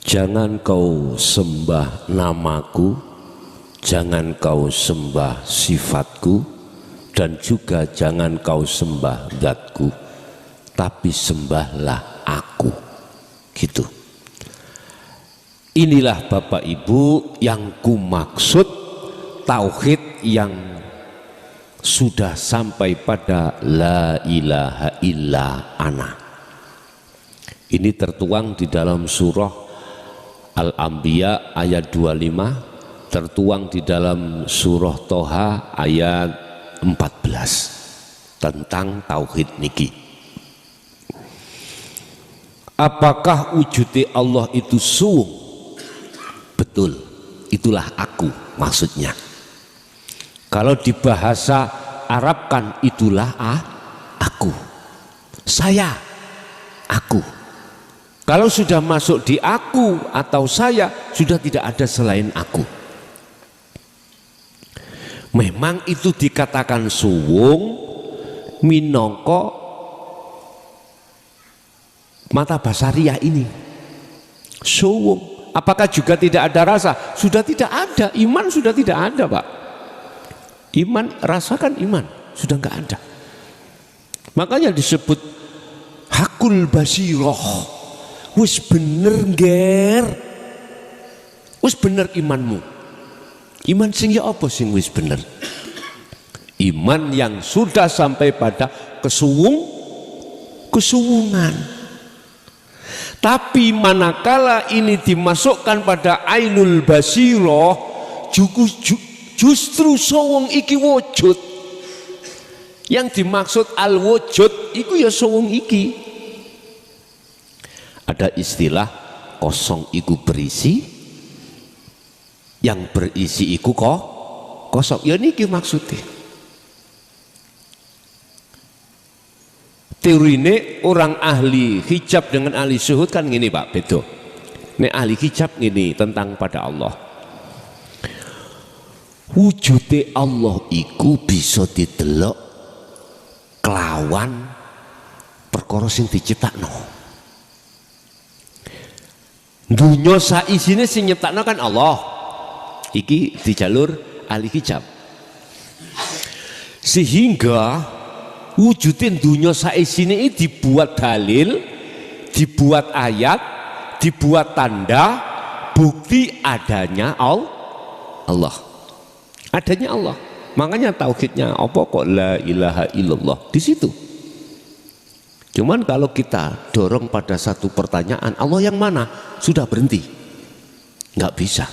Jangan kau sembah namaku, jangan kau sembah sifatku, dan juga jangan kau sembah zatku, tapi sembahlah aku. Gitu. Inilah Bapak Ibu yang kumaksud tauhid yang sudah sampai pada la ilaha illa ana. Ini tertuang di dalam surah Al-Anbiya ayat 25, tertuang di dalam surah Toha ayat 14 tentang tauhid niki. Apakah wujudnya Allah itu suwung? Betul, itulah aku maksudnya. Kalau di bahasa Arab kan itulah aku, saya, aku. Kalau sudah masuk di aku atau saya, sudah tidak ada selain aku. Memang itu dikatakan suwung minangka mata basariah ini. Suwung. Apakah juga tidak ada rasa? Sudah tidak ada. Iman sudah tidak ada, Pak. Iman, rasakan iman sudah enggak ada. Makanya disebut hakul basiroh. Wis bener nger, wis bener imanmu. Iman sing ya apa sing wis bener? Iman yang sudah sampai pada kesuwungan. Tapi manakala ini dimasukkan pada ainul basiroh, justru sowong iki wujud. Yang dimaksud al wujud iku ya sowong iki. Ada istilah kosong iku berisi, yang berisi iku kosong. Ya niki maksudnya. Teorine orang ahli hijab dengan ahli syuhud kan gini Pak, beda. Nek ahli hijab gini tentang pada Allah. Wujude Allah iku bisa didelok kelawan perkara sing diciptakno. Dunya saisine sing nyiptakno kan Allah. Iki di jalur ahli hijab. Sehingga wujudin dunya saisine ini dibuat dalil, dibuat ayat, dibuat tanda, bukti adanya Allah. Adanya Allah. Makanya tauhidnya apa kok la ilaha illallah di situ. Cuman kalau kita dorong pada satu pertanyaan, Allah yang mana? Sudah berhenti. Nggak bisa.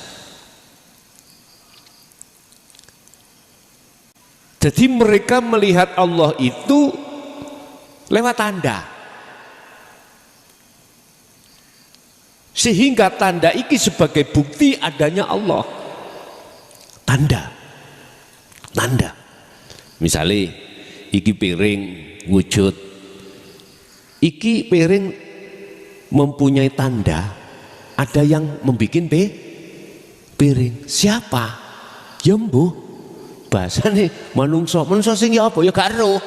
Jadi mereka melihat Allah itu lewat tanda. Sehingga tanda iki sebagai bukti adanya Allah. Tanda. Misalnya, iki piring wujud. Iki piring mempunyai tanda, ada yang membuat piring. Siapa? Ya mbuh. Bahasane manungso sing ya apa ya gak ero.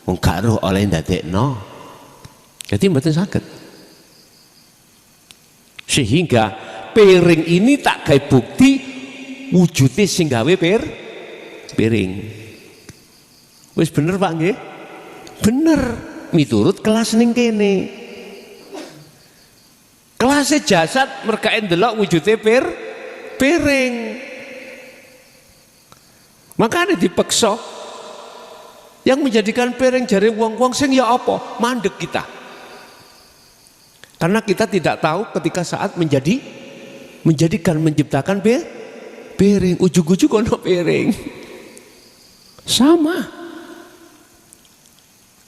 Wong gak ero oleh ndadekno. Jadi mboten saged. Sehingga piring ini tak gawe bukti wujude sing gawe piring. Wis bener Pak nggih? Bener. Miturut kelas ning kene. Kelasnya jasad mereka ndelok wujude piring. Makanya dipeksa. Yang menjadikan piring jari wong-wong sing ya apa? Mandek kita. Karena kita tidak tahu ketika saat menciptakan piring, ujug-ujug ono piring. Sama.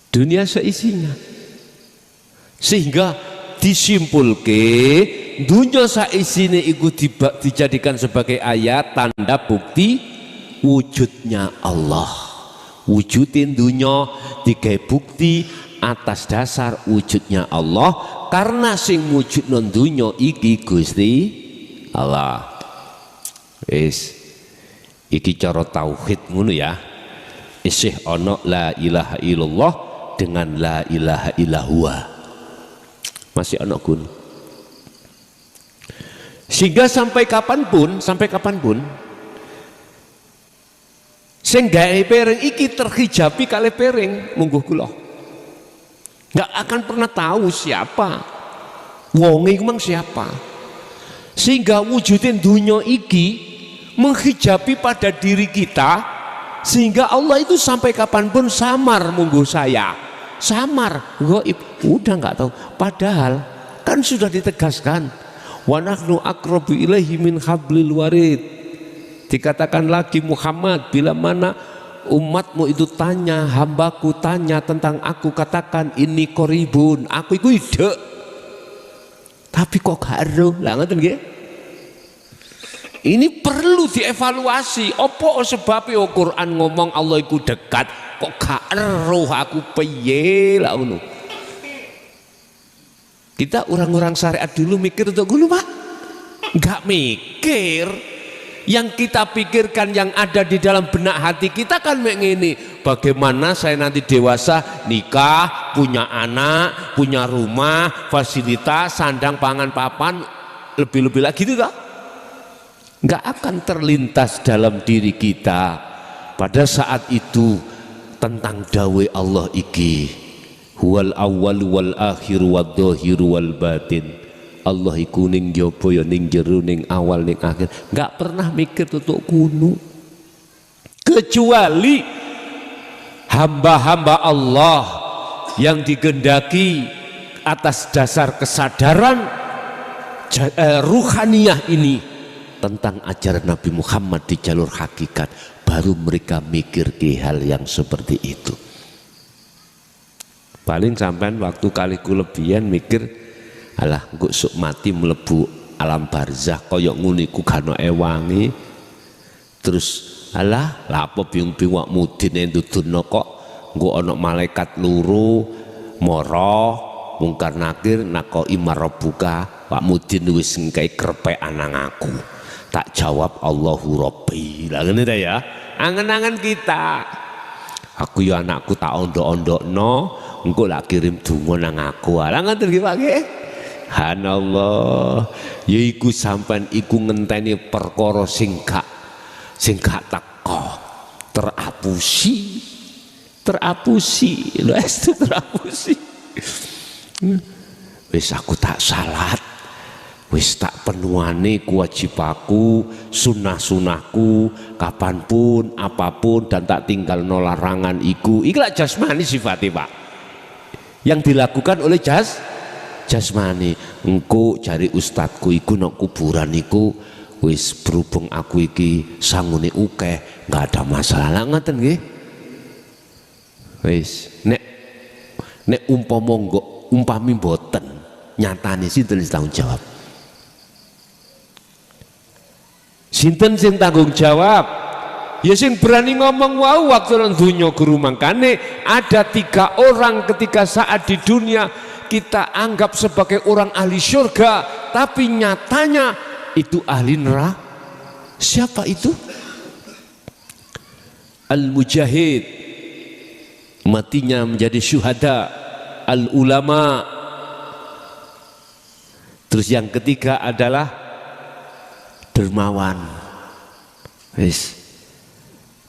Dunia seisinya. Sehingga disimpulke dunia seisine iku dijadikan sebagai ayat tanda bukti wujudnya Allah. Wujudin dunia digawe bukti atas dasar wujudnya Allah, karena sing wujudna dunia iki Gusti Allah. Wis iki cara tauhid ngono ya. Isih ana la ilaha illallah dengan la ilaha illahua. Masih ana gun. Sehingga sampai kapanpun sing gawe piring iki terhijabi kali piring mungguh kula. Nggak akan pernah tahu siapa wong iku mang siapa. Sehingga wujudin dunia iki menghijabi pada diri kita, sehingga Allah itu sampai kapanpun samar mungguh saya. Samar, gaib, udah nggak tahu. Padahal kan sudah ditegaskan, wa nahnu aqrabu ilaihi min hablil warid. Dikatakan lagi Muhammad, bila mana umatmu itu tanya, hambaku tanya tentang aku, katakan ini koribun, aku iku ide. Tapi kok gak ero, lah ngoten nggih. Ini perlu dievaluasi. Apa sebabnya Al-Quran ngomong Allah iku dekat, kok gak ero aku piye lah ngono. Kita orang-orang syariat dulu mikir untuk dulu Pak, nggak mikir. Yang kita pikirkan yang ada di dalam benak hati kita kan begini, bagaimana saya nanti dewasa nikah, punya anak, punya rumah, fasilitas, sandang, pangan, papan, lebih-lebih lagi gitu tak? Nggak akan terlintas dalam diri kita pada saat itu tentang dawe Allah iki, huwal awwal wal akhir wal dhahir wal batin. Allah iku ning jaba ya ning jero ning awal ning akhir. Enggak pernah mikir tutuk kuno. Kecuali hamba-hamba Allah yang digendaki atas dasar kesadaran ruhaniyah ini tentang ajaran Nabi Muhammad di jalur hakikat, baru mereka mikir ke hal yang seperti itu. Paling sampean waktu kali kulebihan mikir, alah engko sok mati mlebu alam barzah kaya ngono iku gano ewangi. Terus alah lha apa bingung-bingung wak mudine ndudulno kok engko ana malaikat loro mara mungkar nakir nakoki marabuka wak mudin wis ngkai krepekan nang aku. Tak jawab Allahu Rabbi. Lah ngene ta ya. Angen-angen kita. Aku ya anakku tak ondok-ondokno engko lak kirim donga nang aku. Lah ngoten nggih Pak nggih. Hanallah, yaiku sampean iku ngenteni perkara sing gak teko, terapusi, lho itu terapusi. Wis aku tak salat, wis tak penuhane kewajibaku, sunah-sunahku, kapanpun, apapun, dan tak tinggal no larangan iku. Iku lak jasmani sifatnya Pak, yang dilakukan oleh jasmani. Engko cari ustadku iku nang kuburan iku wis berhubung aku iki sangune ukeh, nggak ada masalah ngoten nggih. Wis nek umpami mboten nyatane sinten sing tanggung jawab? Sinten sing tanggung jawab? Ya sing berani ngomong wau waktu nang donya guru. Mangkane ada 3 orang ketika saat di dunia kita anggap sebagai orang ahli surga, tapi nyatanya itu ahli neraka. Siapa itu? Al-mujahid, matinya menjadi syuhada. Al-ulama. Terus yang ketiga adalah dermawan. Wis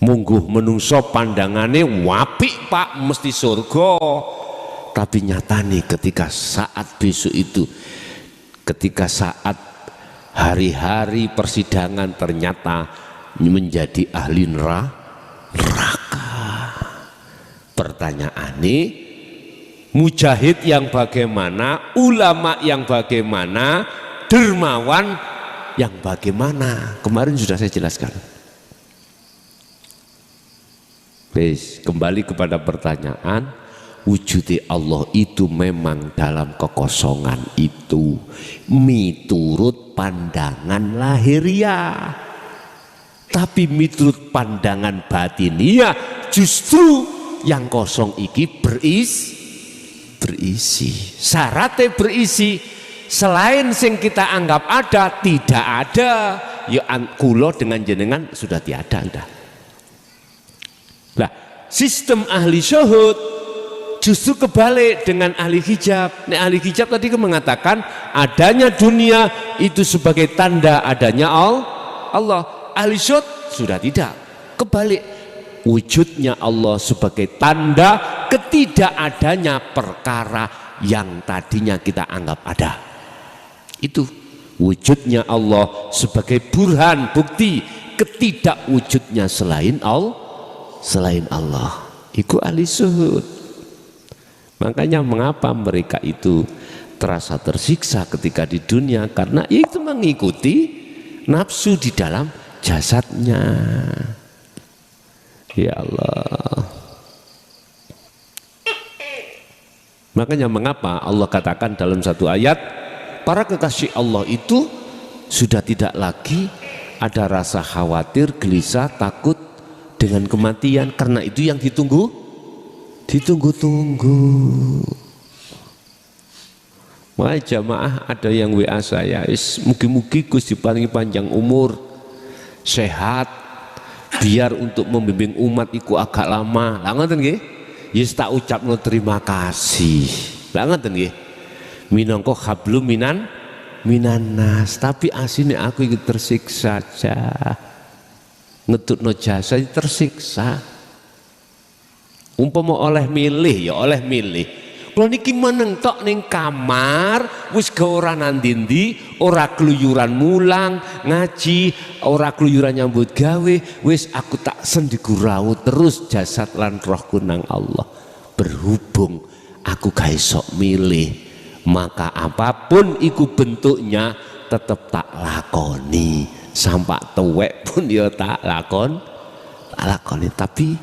mungguh menungso pandangane wapik Pak mesti surga. Tapi nyatane ketika saat besok itu, ketika saat hari-hari persidangan ternyata menjadi ahli neraka. Pertanyaannya, mujahid yang bagaimana, ulama yang bagaimana, dermawan yang bagaimana? Kemarin sudah saya jelaskan. Wis, kembali kepada pertanyaan. Wujudi Allah itu memang dalam kekosongan itu miturut pandangan lahiriah, tapi miturut pandangan batiniah justru yang kosong iki berisi. Syaratnya berisi, selain sing kita anggap ada tidak ada. Ya kula dengan jenengan sudah tiada. Nah, sistem ahli syuhud justru kebalik dengan ahli hijab. Nah, ahli hijab tadi mengatakan adanya dunia itu sebagai tanda adanya Allah. Ahli syuhud sudah tidak, kebalik, wujudnya Allah sebagai tanda ketidakadanya perkara yang tadinya kita anggap ada. Itu wujudnya Allah sebagai burhan, bukti ketidakwujudnya selain Allah. Itu ahli syuhud. Makanya mengapa mereka itu terasa tersiksa ketika di dunia, karena itu mengikuti nafsu di dalam jasadnya. Ya Allah. Makanya mengapa Allah katakan dalam satu ayat, para kekasih Allah itu sudah tidak lagi ada rasa khawatir, gelisah, takut dengan kematian, karena itu yang ditunggu-tunggu. Wah, jamaah ada yang WA saya, mugi-mugi Gus diparingi panjang umur, sehat, biar untuk membimbing umat iku agak lama. Lah ngoten nggih? Yes, tak ucapno terima kasih. Lah ngoten nggih. Minangka hablum minanas, tapi asine aku iki tersiksa aja. Ngetutno jasa tersiksa. Umpama oleh milih ya oleh milih. Kalau niki meneng tok ning kamar, wis ga ora nandindi, ora keluyuran mulang, ngaji, ora keluyuran nyambut gawe, wis aku tak sendigurau terus jasad lan rohku nang Allah. Berhubung aku ga iso milih, maka apapun iku bentuknya tetap tak lakoni. Sampai tuwek pun ya tak lakoni. Tapi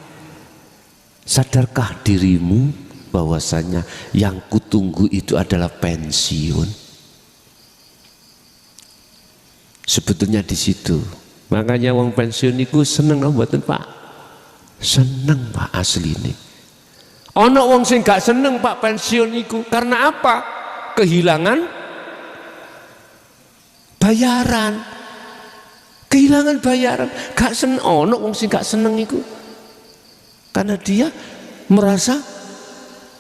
sadarkah dirimu bahwasanya yang kutunggu itu adalah pensiun? Sebetulnya di situ. Makanya wong pensiun itu seneng mboten Pak? Seneng Pak asli ini. Ono wong sing gak seneng Pak pensiun itu. Karena apa? Kehilangan bayaran. Kehilangan bayaran. Gak seneng. Ono wong sing gak seneng itu. Karena dia merasa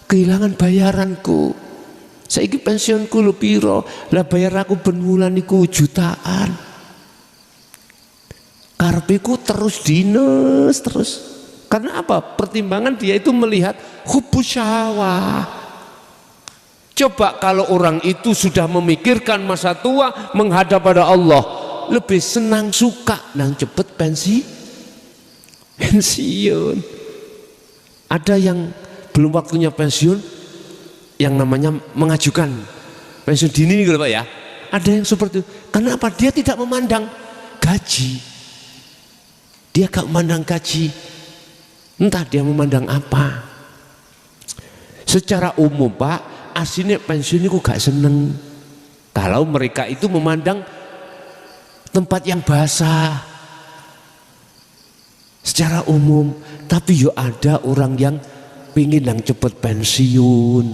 kehilangan bayaranku. Saiki pensiunku lu piro, lah bayar aku ben wulan iku jutaan. Karepiku terus dinas terus. Karena apa? Pertimbangan dia itu melihat hubbu syahwah. Coba kalau orang itu sudah memikirkan masa tua menghadap pada Allah, lebih senang suka nang cepet pensiun. Ada yang belum waktunya pensiun, yang namanya mengajukan pensiun dini gitu Pak ya. Ada yang seperti itu. Karena apa? Dia tidak memandang gaji. Dia gak memandang gaji. Entah dia memandang apa. Secara umum Pak, aslinya pensiun itu gak seneng. Kalau mereka itu memandang tempat yang basah. Secara umum. Tapi yo ada orang yang pingin yang cepet pensiun,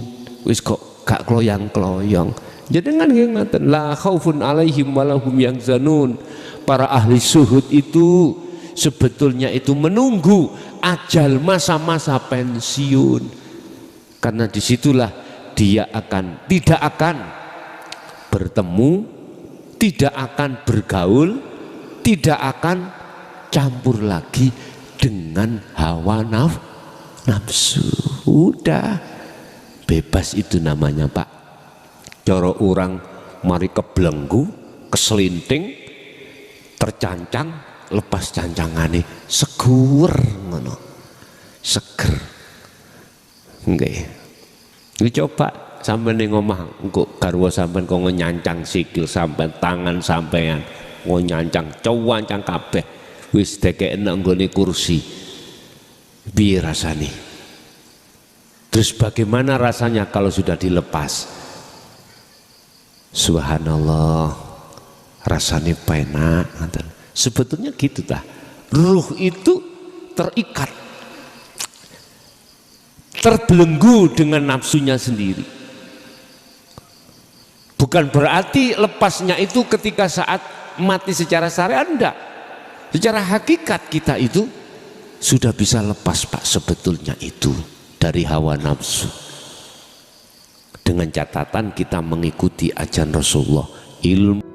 wis kok gak kloyang-kloyong. Jadi kan ngeten, la khaufun alaihim walahum yahzanun. Para ahli syuhud itu sebetulnya itu menunggu ajal masa-masa pensiun. Karena disitulah dia tidak akan bertemu, tidak akan bergaul, tidak akan campur lagi dengan hawa nafsu. Udah bebas itu namanya Pak. Cara orang mari kebelenggu, keselinting, tercancang, lepas cancangane segur ngono. Seger. Nggih. Iki coba sampean ning omah engko garwa sampean kok nyancang sikil sampean, tangan sampean nyancang, cuwancang kabeh. Wis dekekne nggone kursi. Piye rasane? Terus bagaimana rasanya kalau sudah dilepas? Subhanallah, rasanya penak. Sebetulnya gitu dah. Ruh itu terikat, terbelenggu dengan nafsunya sendiri. Bukan berarti lepasnya itu ketika saat mati secara syariat, enggak. Secara hakikat kita itu sudah bisa lepas Pak, sebetulnya itu dari hawa nafsu. Dengan catatan kita mengikuti ajaran Rasulullah. Ilmu